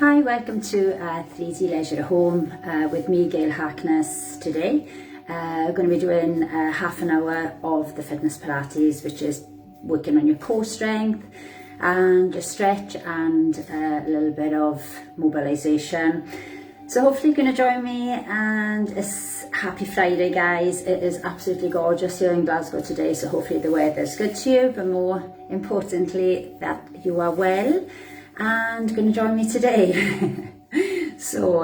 Hi, welcome to 3D Leisure at Home with me, Gail Harkness, today. We're going to be doing half an hour of the fitness Pilates, which is working on your core strength and your stretch and a little bit of mobilization. So hopefully you're going to join me, and it's happy Friday, guys. It is absolutely gorgeous here in Glasgow today, so hopefully the weather's good to you, but more importantly that you are well and going to join me today. So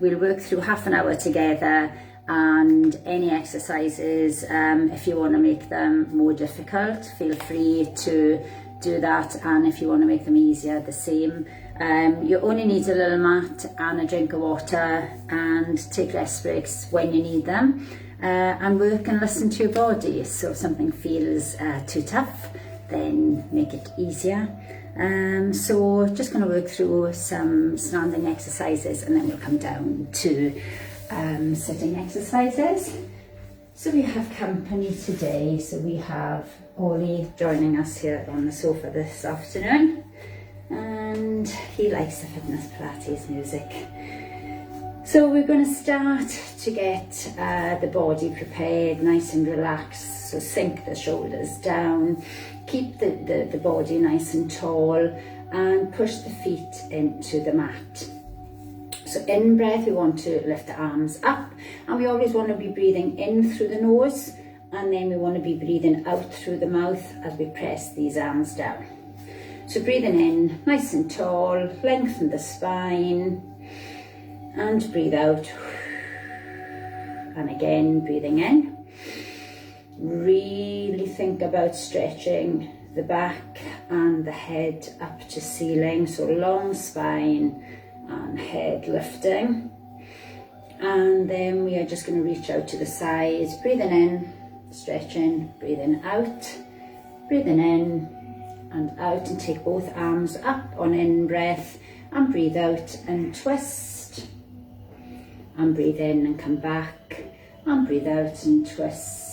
we'll work through half an hour together, and any exercises, if you want to make them more difficult, feel free to do that, and if you want to make them easier, the same. You only need a little mat and a drink of water, and take rest breaks when you need them, and work and listen to your body. So if something feels too tough, then make it easier. So just going to work through some standing exercises, and then we'll come down to sitting exercises. So we have company today. So we have Ollie joining us here on the sofa this afternoon, and he likes the fitness Pilates music. So we're going to start to get the body prepared, nice and relaxed. So sink the shoulders down, keep the body nice and tall, and push the feet into the mat. So in breath, we want to lift the arms up, and we always want to be breathing in through the nose, and then we want to be breathing out through the mouth as we press these arms down. So breathing in, nice and tall, lengthen the spine, and breathe out. And again, breathing in. Really think about stretching the back and the head up to ceiling, so long spine and head lifting. And then we are just going to reach out to the sides, breathing in, stretching, breathing out, breathing in and out, and take both arms up on in breath, and breathe out and twist, and breathe in and come back, and breathe out and twist,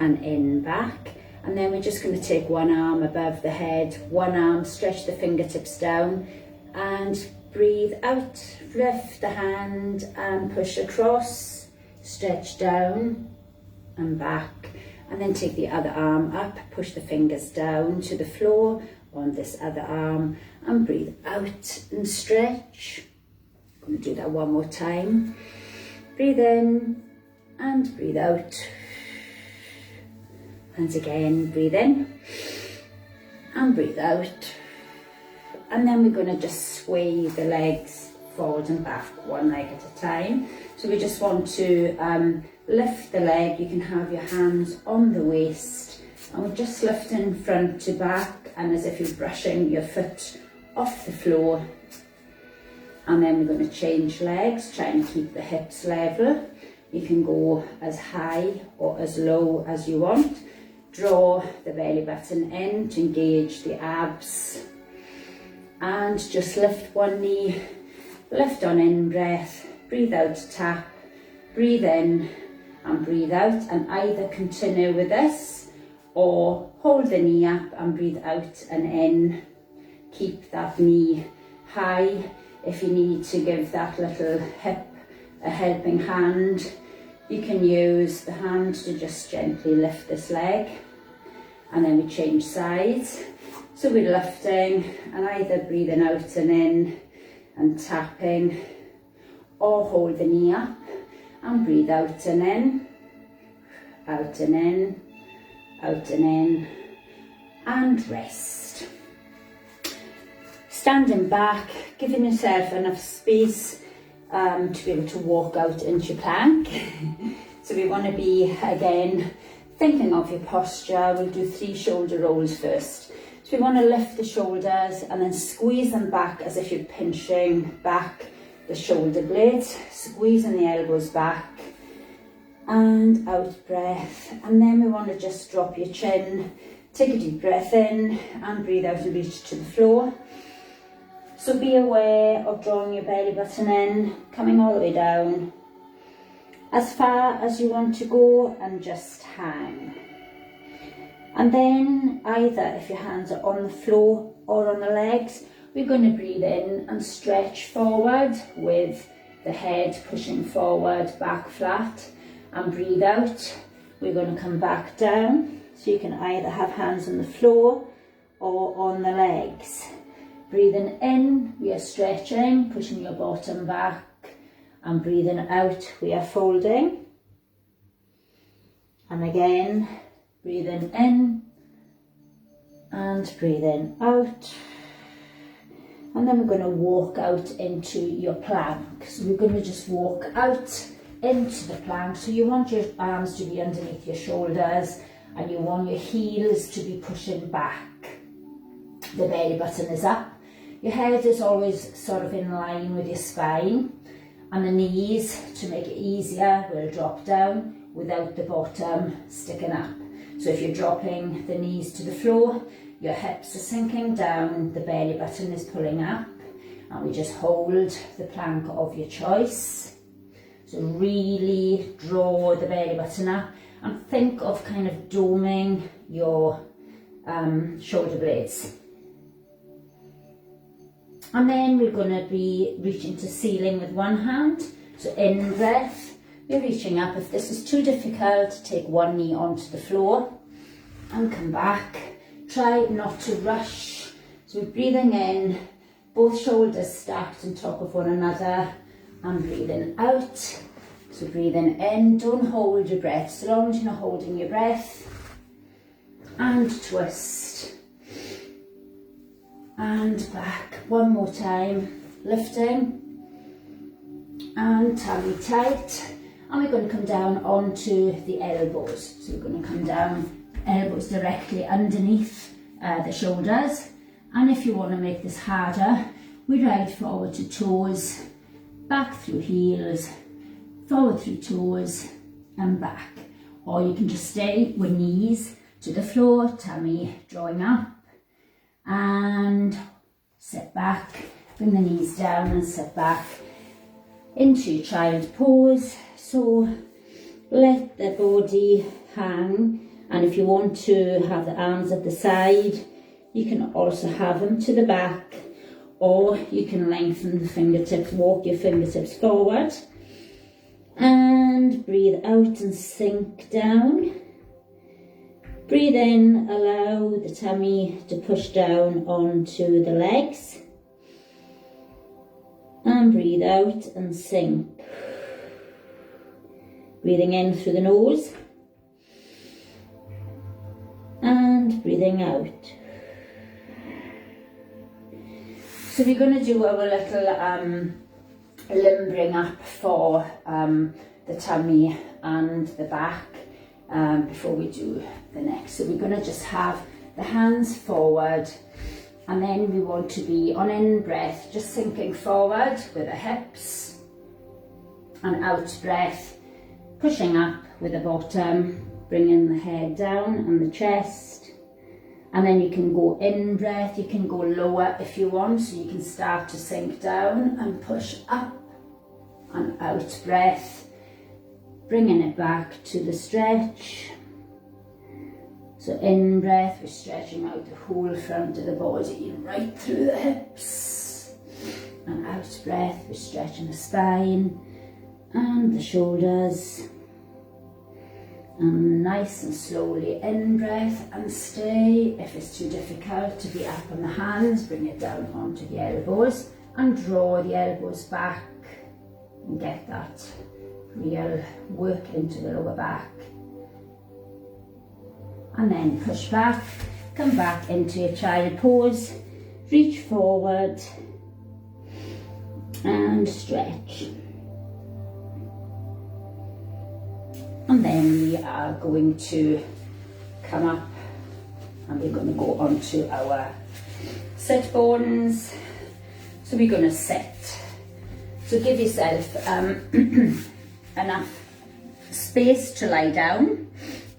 and in back. And then we're just going to take one arm above the head, one arm, stretch the fingertips down, and breathe out, lift the hand and push across, stretch down and back, and then take the other arm up, push the fingers down to the floor on this other arm, and breathe out and stretch. I'm going to do that one more time. Breathe in and breathe out. And again, breathe in and breathe out. And then we're going to just sway the legs forward and back, one leg at a time. So we just want to lift the leg. You can have your hands on the waist, and we're just lifting front to back, and as if you're brushing your foot off the floor. And then we're going to change legs, try and keep the hips level. You can go as high or as low as you want. Draw the belly button in to engage the abs, and just lift one knee, lift on in breath, breathe out, tap, breathe in and breathe out, and either continue with this or hold the knee up and breathe out and in. Keep that knee high. If you need to give that little hip a helping hand, you can use the hand to just gently lift this leg. And then we change sides. So we're lifting and either breathing out and in and tapping, or hold the knee up and breathe out and in, out and in, out and in, and rest. Standing back, giving yourself enough space to be able to walk out into plank. So we want to be, again, thinking of your posture. We'll do 3 shoulder rolls first. So we want to lift the shoulders and then squeeze them back as if you're pinching back the shoulder blades, squeezing the elbows back, and out breath. And then we want to just drop your chin, take a deep breath in and breathe out and reach to the floor. So be aware of drawing your belly button in, coming all the way down as far as you want to go, and just hang. And then either if your hands are on the floor or on the legs, we're going to breathe in and stretch forward with the head pushing forward, back flat, and breathe out. We're going to come back down, so you can either have hands on the floor or on the legs. Breathing in, we are stretching, pushing your bottom back, and breathing out, we are folding. And again, breathing in and breathing out. And then we're going to walk out into your plank. So we're going to just walk out into the plank. So you want your arms to be underneath your shoulders and you want your heels to be pushing back. The belly button is up. Your head is always sort of in line with your spine, and the knees, to make it easier, will drop down without the bottom sticking up. So if you're dropping the knees to the floor, your hips are sinking down, the belly button is pulling up, and we just hold the plank of your choice. So really draw the belly button up and think of kind of doming your shoulder blades. And then we're going to be reaching to ceiling with one hand. So in breath, we're reaching up. If this is too difficult, take one knee onto the floor and come back. Try not to rush. So we're breathing in, both shoulders stacked on top of one another, and breathing out. So breathing in, don't hold your breath. So long as you're not holding your breath. And twist. And back. One more time. Lifting. And tummy tight. And we're going to come down onto the elbows. So we're going to come down, elbows directly underneath the shoulders. And if you want to make this harder, we ride forward to toes, back through heels, forward through toes, and back. Or you can just stay with knees to the floor, tummy drawing up, and sit back, bring the knees down and sit back into child pose. So let the body hang, and if you want to have the arms at the side, you can also have them to the back, or you can lengthen the fingertips, walk your fingertips forward, and breathe out and sink down. Breathe in, allow the tummy to push down onto the legs, and breathe out and sink. Breathing in through the nose and breathing out. So we're going to do our little limbering up for the tummy and the back before we do the neck. So we're going to just have the hands forward, and then we want to be on in breath, just sinking forward with the hips, and out breath, pushing up with the bottom, bringing the head down and the chest. And then you can go in breath, you can go lower if you want, so you can start to sink down and push up, and out breath, bringing it back to the stretch. So in breath, we're stretching out the whole front of the body, right through the hips. And out breath, we're stretching the spine and the shoulders. And nice and slowly in breath, and stay. If it's too difficult to be up on the hands, bring it down onto the elbows and draw the elbows back and get that real work into the lower back. And then push back, come back into your child pose, reach forward and stretch. And then we are going to come up and we're going to go onto our sit bones. So we're going to sit. So give yourself enough space to lie down.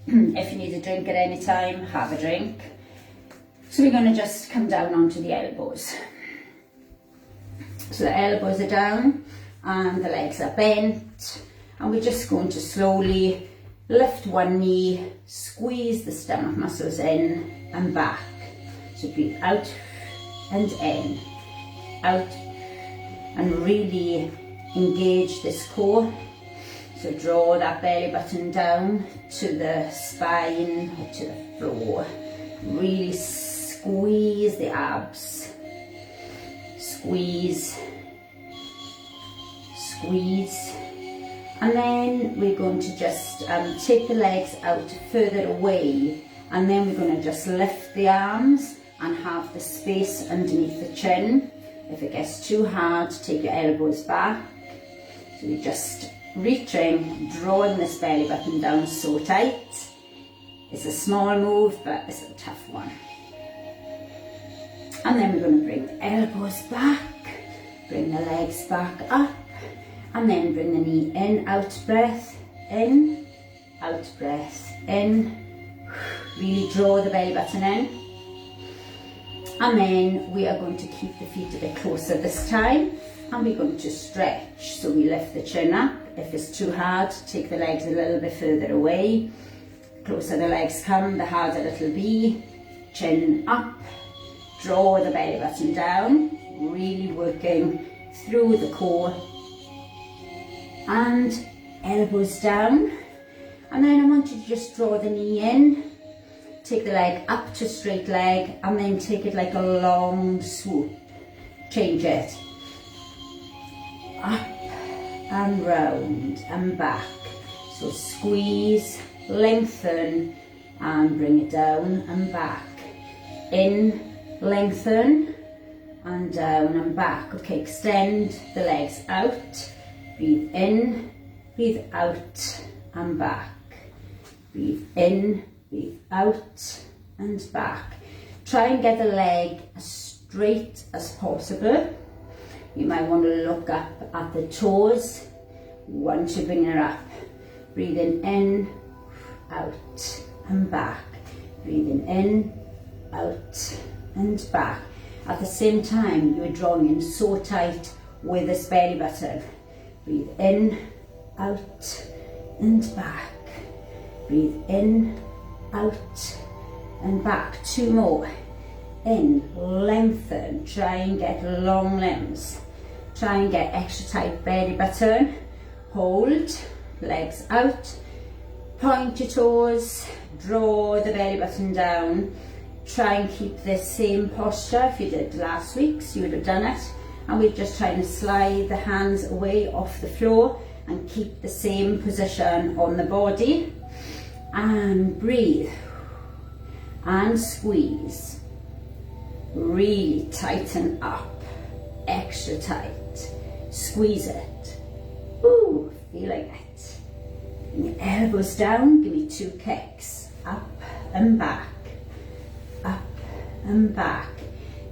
If you need a drink at any time, have a drink. So we're going to just come down onto the elbows. So the elbows are down and the legs are bent. And we're just going to slowly lift one knee, squeeze the stomach muscles in and back. So breathe out and in. out, and really engage this core. So draw that belly button down to the spine or to the floor. Really squeeze the abs. Squeeze, squeeze. And then we're going to just take the legs out further away, and then we're going to just lift the arms and have the space underneath the chin. If it gets too hard, take your elbows back. So you're just reaching, drawing this belly button down so tight. It's a small move, but it's a tough one. And then we're going to bring the elbows back, bring the legs back up, and then bring the knee in, out breath, in, out breath, in. Really draw the belly button in. And then we are going to keep the feet a bit closer this time, and we're going to stretch. So we lift the chin up. If it's too hard, take the legs a little bit further away. The closer the legs come, the harder it'll be. Chin up, draw the belly button down, really working through the core, and elbows down. And then I want you to just draw the knee in, take the leg up to straight leg, and then take it like a long swoop. Change it. Up and round and back. So squeeze, lengthen, and bring it down and back. In, lengthen, and down and back. Okay, extend the legs out. Breathe in, breathe out, and back. Breathe in, breathe out, and back. Try and get the leg as straight as possible. You might want to look up at the toes once you bring it up. Breathing in, out, and back. Breathing in, out, and back. At the same time, you're drawing in so tight with this belly button. Breathe in, out, and back. Breathe in, out, and back. Two more. In, lengthen, try and get long limbs. Try and get extra tight belly button. Hold, legs out, point your toes, draw the belly button down. Try and keep this same posture. If you did last week's, you would have done it. And we're just trying to slide the hands away off the floor and keep the same position on the body. And breathe and squeeze. Really tighten up, extra tight. Squeeze it. Ooh, feeling it. Bring your elbows down, give me 2 kicks. Up and back, up and back.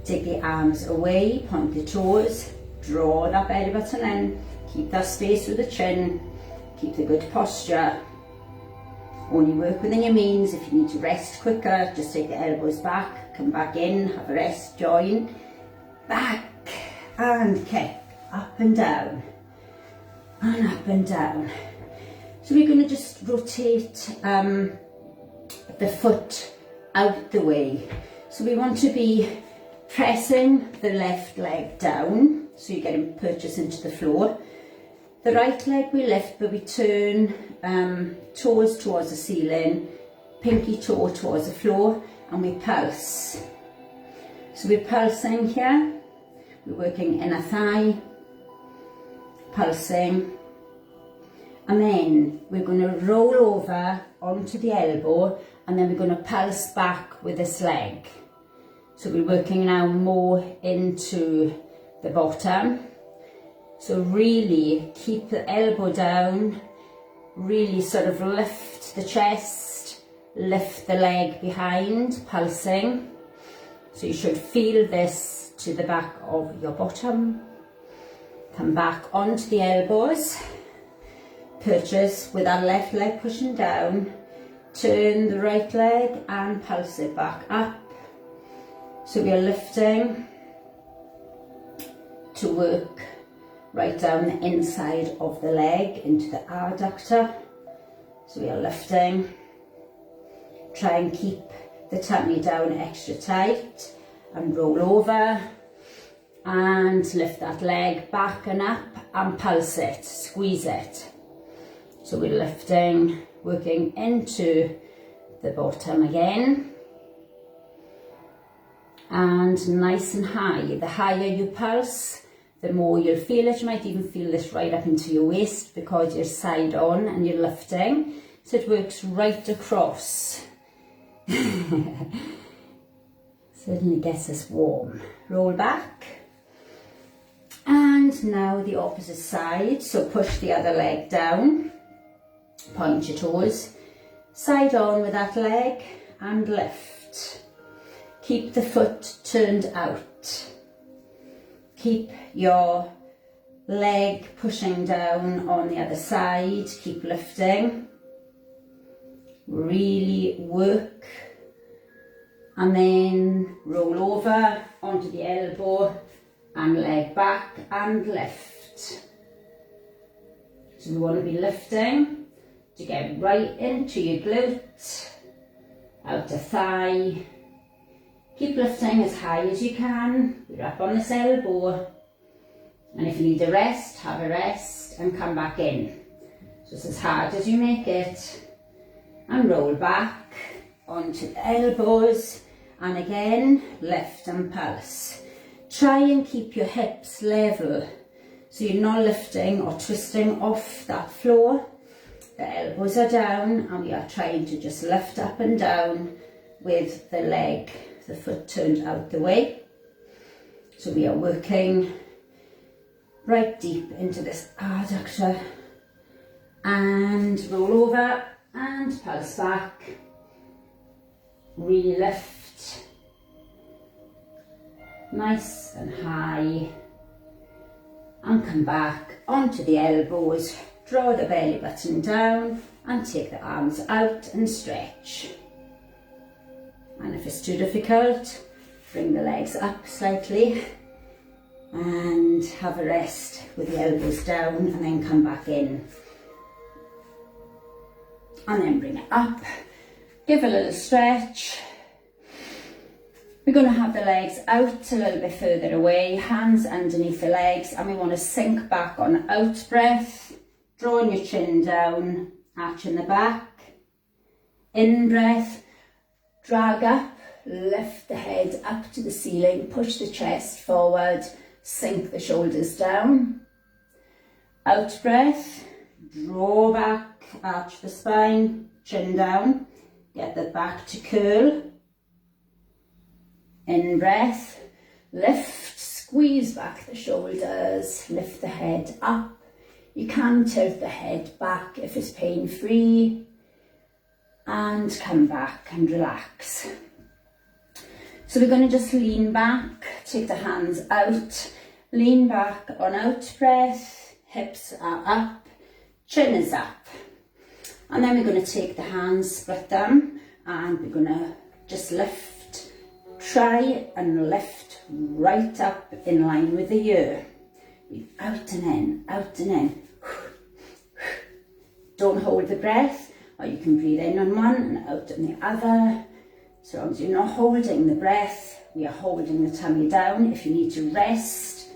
Take the arms away, point the toes, draw that belly button in, keep that space with the chin, keep the good posture. Only work within your means. If you need to rest quicker, just take the elbows back, come back in, have a rest, join, back and kick, up and down, and up and down. So we're going to just rotate the foot out the way. So we want to be pressing the left leg down, so you're getting purchase into the floor. The right leg we lift, but we turn toes towards the ceiling, pinky toe towards the floor, and we pulse. So we're pulsing here, we're working inner thigh, pulsing, and then we're going to roll over onto the elbow, and then we're going to pulse back with this leg. So we're working now more into the bottom. So really keep the elbow down, really sort of lift the chest, lift the leg behind, pulsing. So you should feel this to the back of your bottom. Come back onto the elbows, purchase with our left leg pushing down, turn the right leg and pulse it back up. So we are lifting to work right down the inside of the leg into the adductor. So we are lifting. Try and keep the tummy down extra tight and roll over and lift that leg back and up and pulse it, squeeze it. So we're lifting, working into the bottom again, and nice and high. The higher you pulse, the more you'll feel it. You might even feel this right up into your waist because you're side on and you're lifting. So it works right across. Certainly gets us warm. Roll back. And now the opposite side. So push the other leg down. Point your toes. Side on with that leg and lift. Keep the foot turned out. Keep your leg pushing down on the other side. Keep lifting. Really work. And then roll over onto the elbow and leg back and lift. So we want to be lifting to get right into your glute, outer thigh. Keep lifting as high as you can. You're up on this elbow. And if you need a rest, have a rest and come back in. Just as hard as you make it. And roll back onto the elbows. And again, lift and pulse. Try and keep your hips level so you're not lifting or twisting off that floor. The elbows are down and we are trying to just lift up and down with the leg, the foot turned out the way. So we are working right deep into this adductor and roll over and pulse back. Really lift. Nice and high, and come back onto the elbows, draw the belly button down and take the arms out and stretch. And if it's too difficult, bring the legs up slightly and have a rest with the elbows down and then come back in. And then bring it up, give a little stretch. We're going to have the legs out a little bit further away, hands underneath the legs, and we want to sink back on out breath, drawing your chin down, arching the back. In breath, drag up, lift the head up to the ceiling, push the chest forward, sink the shoulders down. Out breath, draw back, arch the spine, chin down, get the back to curl. In breath, lift, squeeze back the shoulders, lift the head up. You can tilt the head back if it's pain-free. And come back and relax. So we're going to just lean back, take the hands out, lean back on out breath, hips are up, chin is up. And then we're going to take the hands, split them, and we're going to just lift. Try and lift right up in line with the ear. Out and in, out and in. Don't hold the breath, or you can breathe in on one and out on the other. So long as you're not holding the breath, we are holding the tummy down. If you need to rest,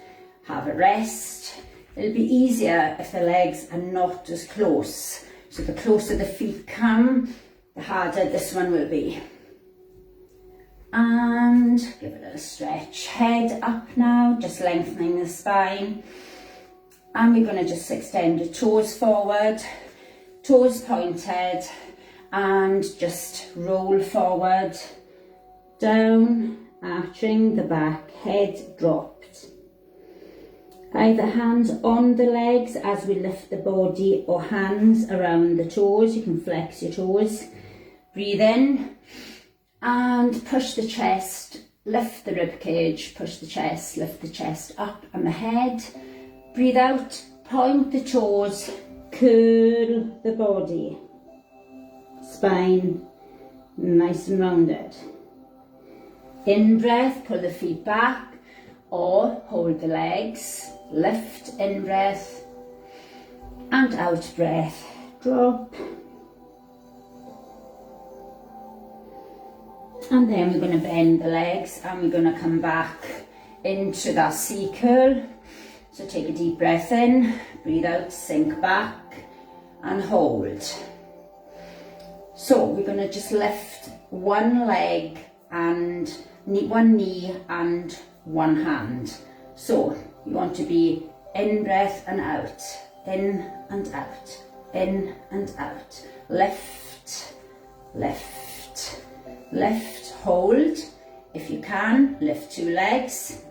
have a rest. It'll be easier if the legs are not as close. So the closer the feet come, the harder this one will be. And give it a little stretch. Head up now, just lengthening the spine. And we're going to just extend the toes forward, toes pointed, and just roll forward, down, arching the back, head dropped. Either hands on the legs as we lift the body, or hands around the toes. You can flex your toes. Breathe in. And push the chest, lift the rib cage, push the chest, lift the chest up and the head. Breathe out, point the toes, curl the body. Spine nice and rounded. In breath, pull the feet back or hold the legs. Lift in breath and out breath. Drop. And then we're going to bend the legs and we're going to come back into that C curl. So take a deep breath in, breathe out, sink back and hold. So we're going to just lift one leg and one knee and one hand. So you want to be in breath and out, in and out, in and out. Lift, lift, lift, hold. If you can, lift two legs.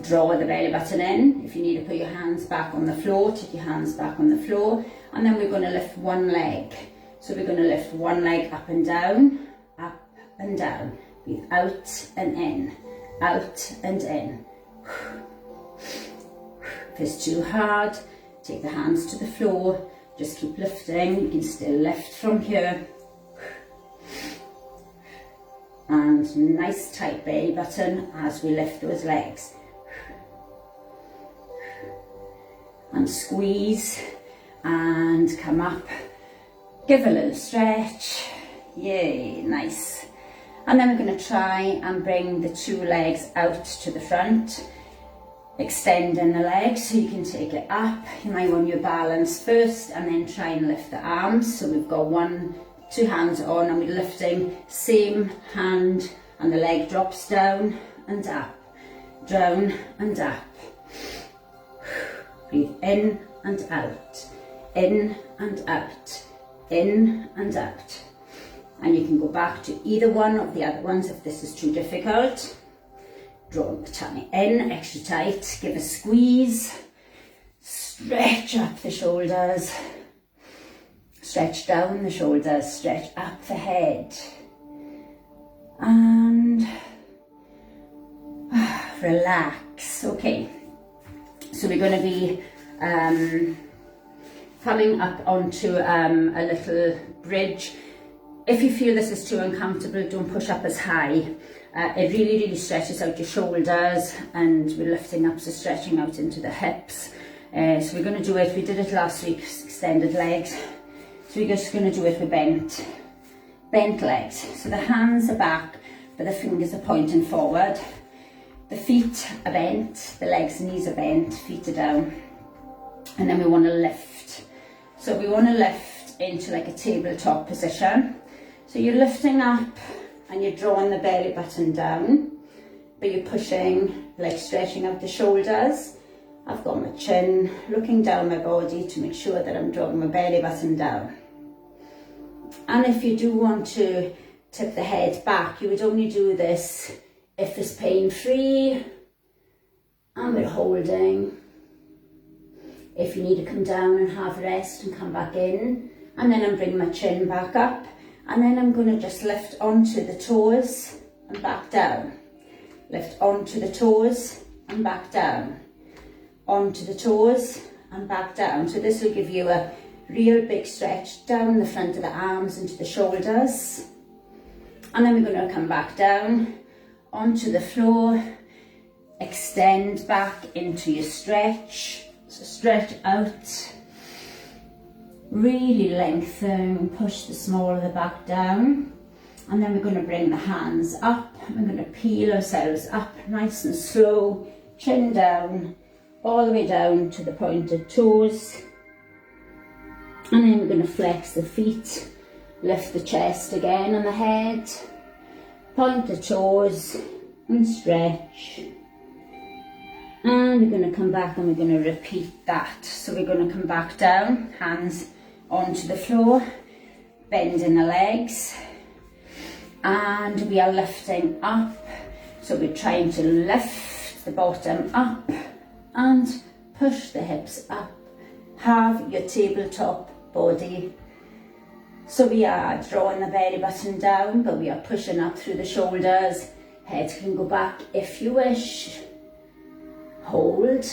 Draw the belly button in. If you need to put your hands back on the floor, take your hands back on the floor. And then we're going to lift one leg. So we're going to lift one leg up and down, up and down. Breathe out and in, out and in. If it's too hard, take the hands to the floor. Just keep lifting. You can still lift from here. And nice tight belly button as we lift those legs. And squeeze and come up. Give a little stretch. Yay, nice. And then we're going to try and bring the two legs out to the front. Extending the legs so you can take it up. You might want your balance first and then try and lift the arms. So we've got two hands on and we're lifting, same hand, and the leg drops down and up, down and up. Breathe in and out, in and out, in and out. And you can go back to either one of the other ones if this is too difficult. Draw the tummy in, extra tight, give a squeeze, stretch up the shoulders, stretch down the shoulders, stretch up the head, and relax. Okay, so we're going to be coming up onto a little bridge. If you feel this is too uncomfortable, don't push up as high. It really stretches out your shoulders, and we're lifting up, so stretching out into the hips. So we're going to do it, we did it last week, extended legs. So we're just going to do it with bent legs. So the hands are back, but the fingers are pointing forward. The feet are bent, the legs and knees are bent, feet are down. And then we want to lift. So we want to lift into like a tabletop position. So you're lifting up and you're drawing the belly button down, but you're pushing, like stretching out the shoulders. I've got my chin looking down my body to make sure that I'm drawing my belly button down. And if you do want to tip the head back, you would only do this if it's pain-free, and we're holding. If you need to come down and have rest and come back in, and then I'm bringing my chin back up, and then I'm going to just lift onto the toes and back down. Lift onto the toes and back down. Onto the toes and back down. So this will give you a real big stretch down the front of the arms into the shoulders. And then we're going to come back down onto the floor, extend back into your stretch. So stretch out, really lengthen, push the small of the back down. And then we're going to bring the hands up. We're going to peel ourselves up nice and slow, chin down, all the way down to the pointed toes. And then we're going to flex the feet, lift the chest again and the head, point the toes and stretch. And we're going to come back and we're going to repeat that. So we're going to come back down, hands onto the floor, bending the legs, and we are lifting up. So we're trying to lift the bottom up and push the hips up. Have your tabletop body. So we are drawing the belly button down, but we are pushing up through the shoulders. Head can go back if you wish. Hold.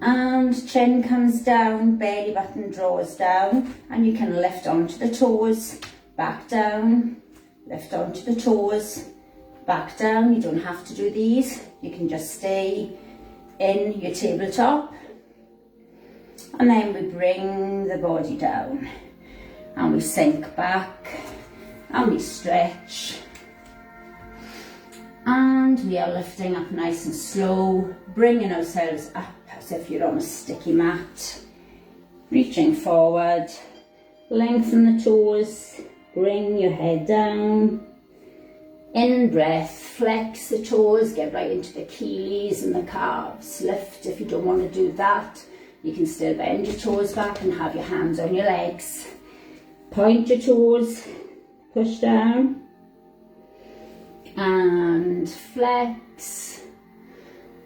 And chin comes down, belly button draws down, and you can lift onto the toes, back down, lift onto the toes, back down. You don't have to do these. You can just stay in your tabletop. And then we bring the body down and we sink back and we stretch And we are lifting up nice and slow, bringing ourselves up as if you're on a sticky mat. Reaching forward, lengthen the toes, bring your head down. In breath, flex the toes, get right into the Achilles and the calves. Lift if you don't want to do that. You can still bend your toes back and have your hands on your legs. Point your toes, push down. And flex.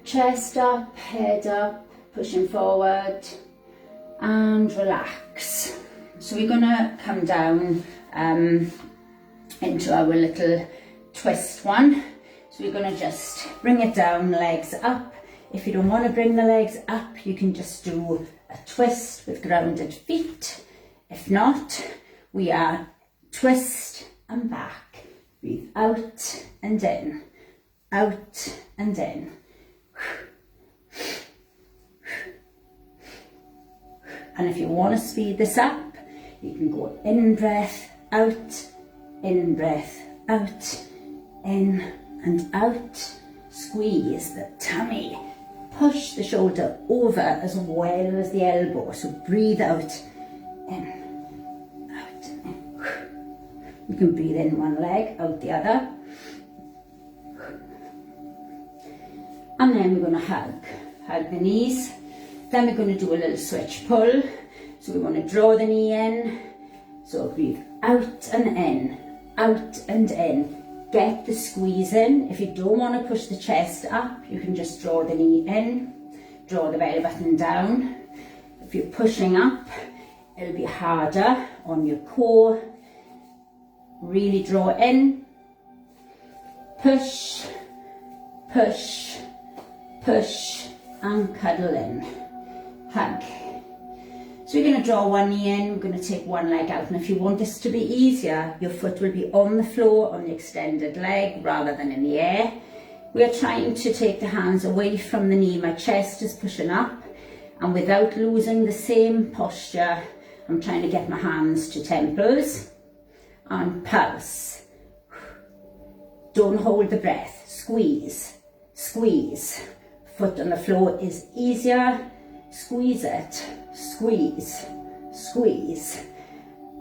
Chest up, head up, pushing forward. And relax. So we're going to come down into our little twist one. So we're going to just bring it down, legs up. If you don't want to bring the legs up, you can just do a twist with grounded feet. If not, we are twist and back. Breathe out and in, out and in. And if you want to speed this up, you can go in breath, out, in breath, out, in and out. Squeeze the tummy. Push the shoulder over as well as the elbow. So breathe out, in, out, in. You can breathe in one leg, out the other. And then we're going to hug the knees. Then we're going to do a little switch pull. So we want to draw the knee in. So breathe out and in, out and in. Get the squeeze in. If you don't want to push the chest up, you can just draw the knee in, draw the belly button down. If you're pushing up, it'll be harder on your core. Really draw in, push, push, push, and cuddle in. Hug. So we're going to draw one knee in, we're going to take one leg out, and if you want this to be easier, your foot will be on the floor on the extended leg rather than in the air. We are trying to take the hands away from the knee, my chest is pushing up, and without losing the same posture, I'm trying to get my hands to temples and pulse. Don't hold the breath, squeeze, squeeze. Foot on the floor is easier, squeeze it. Squeeze, squeeze,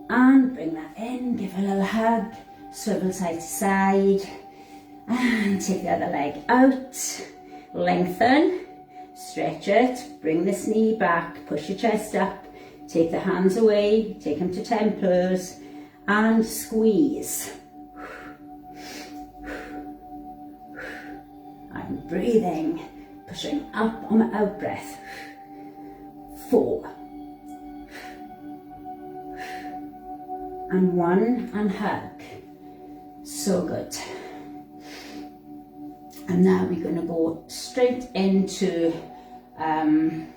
and bring that in, give a little hug, swivel side to side, and take the other leg out, lengthen, stretch it, bring this knee back, push your chest up, take the hands away, take them to temples, and squeeze. I'm breathing, pushing up on my out breath. 4 and 1 and hug. So good. And now we're going to go straight into running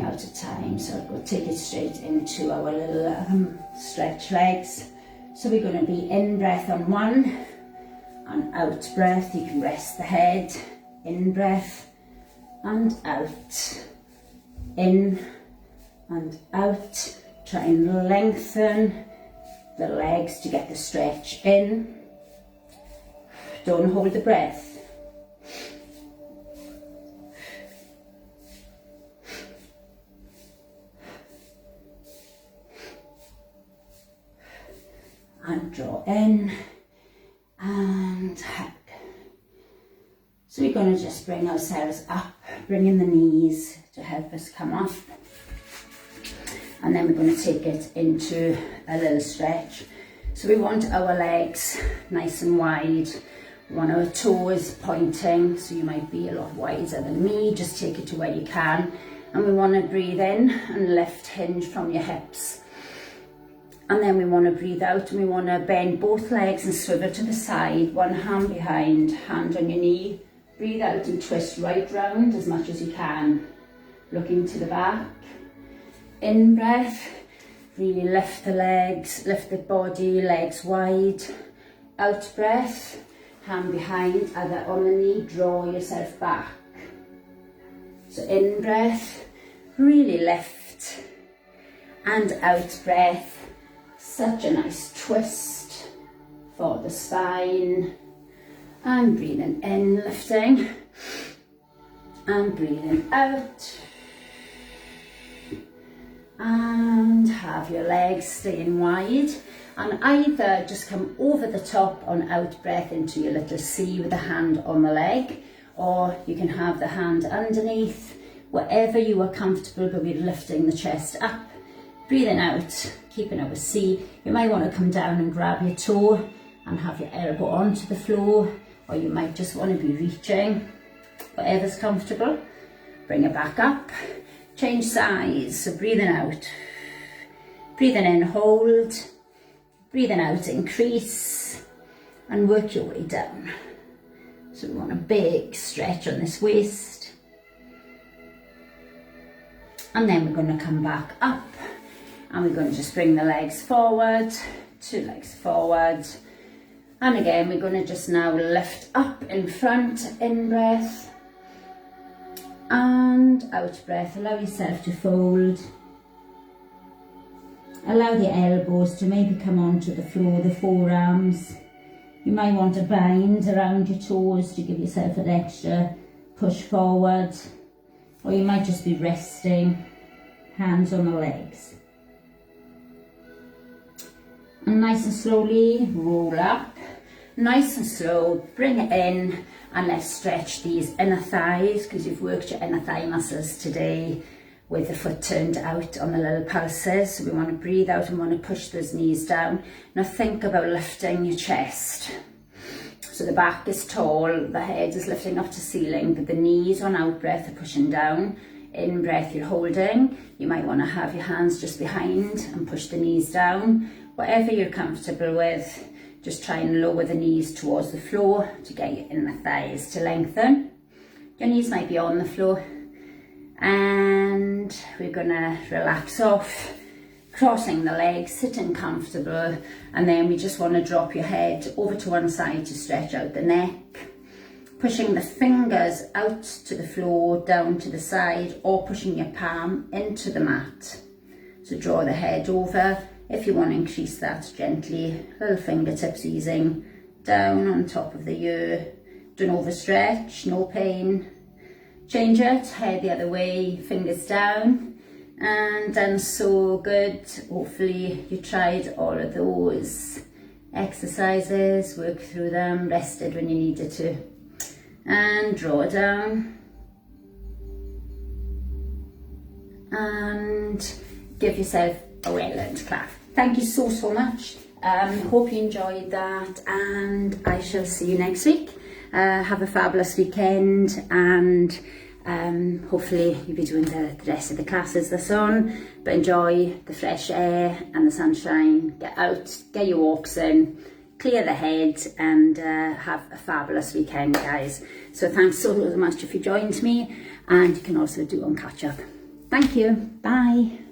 out of time, so I'll go take it straight into our little stretch legs. So we're going to be in breath on 1 and out breath. You can rest the head, in breath and out. In and out. Try and lengthen the legs to get the stretch in. Don't hold the breath. And draw in and hug. So we're going to just bring ourselves up, bringing the knees to help us come up. And then we're going to take it into a little stretch. So we want our legs nice and wide. We want our toes pointing, so you might be a lot wider than me. Just take it to where you can. And we want to breathe in and lift, hinge from your hips. And then we want to breathe out and we want to bend both legs and swivel to the side. One hand behind, hand on your knee. Breathe out and twist right round as much as you can. Looking to the back. In breath, really lift the legs, lift the body, legs wide. Out breath, hand behind, other on the knee, draw yourself back. So in breath, really lift. And out breath, such a nice twist for the spine. And breathing in, lifting. And breathing out. And have your legs staying wide. And either just come over the top on out breath into your little C with the hand on the leg, or you can have the hand underneath, wherever you are comfortable, but we're lifting the chest up. Breathing out, keeping our C. You might want to come down and grab your toe and have your elbow onto the floor, or you might just want to be reaching, whatever's comfortable. Bring it back up, change size, so breathing out. Breathing in, hold. Breathing out, increase, and work your way down. So we want a big stretch on this waist. And then we're going to come back up, and we're going to just bring the legs forward, 2 legs forward. And again, we're going to just now lift up in front, in breath, and out breath. Allow yourself to fold. Allow the elbows to maybe come onto the floor, the forearms. You might want to bind around your toes to give yourself an extra push forward. Or you might just be resting, hands on the legs. And nice and slowly roll up. Nice and slow, bring it in, and let's stretch these inner thighs, because you've worked your inner thigh muscles today with the foot turned out on the little pulses. So we want to breathe out and want to push those knees down. Now think about lifting your chest. So the back is tall, the head is lifting up to ceiling, but the knees on out breath are pushing down. In breath you're holding. You might want to have your hands just behind and push the knees down. Whatever you're comfortable with, just try and lower the knees towards the floor to get your inner thighs to lengthen. Your knees might be on the floor. And we're gonna relax off, crossing the legs, sitting comfortable, and then we just want to drop your head over to one side to stretch out the neck, pushing the fingers out to the floor, down to the side, or pushing your palm into the mat. So draw the head over. If you want to increase that gently, little fingertips easing down on top of the ear. Don't overstretch, no pain. Change it, head the other way, fingers down, and done so good. Hopefully you tried all of those exercises, work through them, rested when you needed to, and draw down, and give yourself a well-earned clap. Thank you so much. Hope you enjoyed that, and I shall see you next week. Have a fabulous weekend, and hopefully you'll be doing the rest of the classes that's on, but enjoy the fresh air and the sunshine. Get out, get your walks in, clear the head, and have a fabulous weekend, guys. So thanks so much if you joined me, and you can also do on catch up. Thank you. Bye.